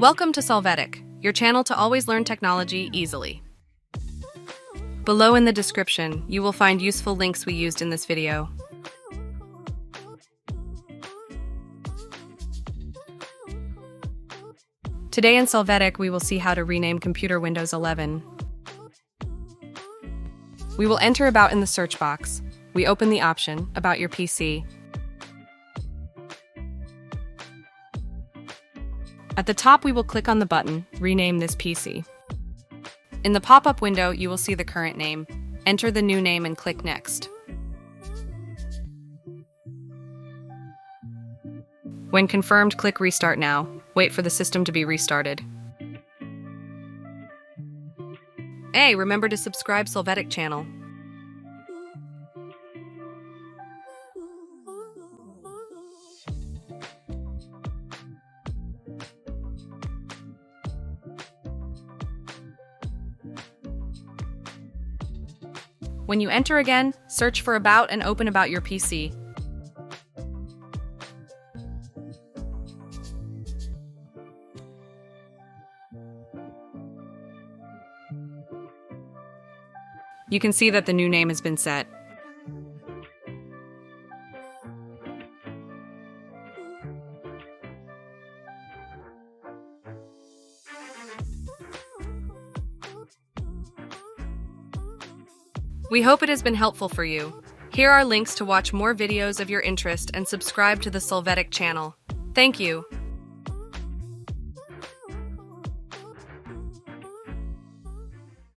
Welcome to Solvetic, your channel to always learn technology easily. Below in the description, you will find useful links we used in this video. Today in Solvetic, we will see how to rename computer Windows 11. We will enter About in the search box. We open the option, About your PC. At the top, we will click on the button, Rename this PC. In the pop-up window, you will see the current name. Enter the new name and click Next. When confirmed, click Restart Now. Wait for the system to be restarted. Hey, remember to subscribe Solvetic channel. When you enter again, search for About and open About your PC. You can see that the new name has been set. We hope it has been helpful for you. Here are links to watch more videos of your interest and subscribe to the Solvetic channel. Thank you.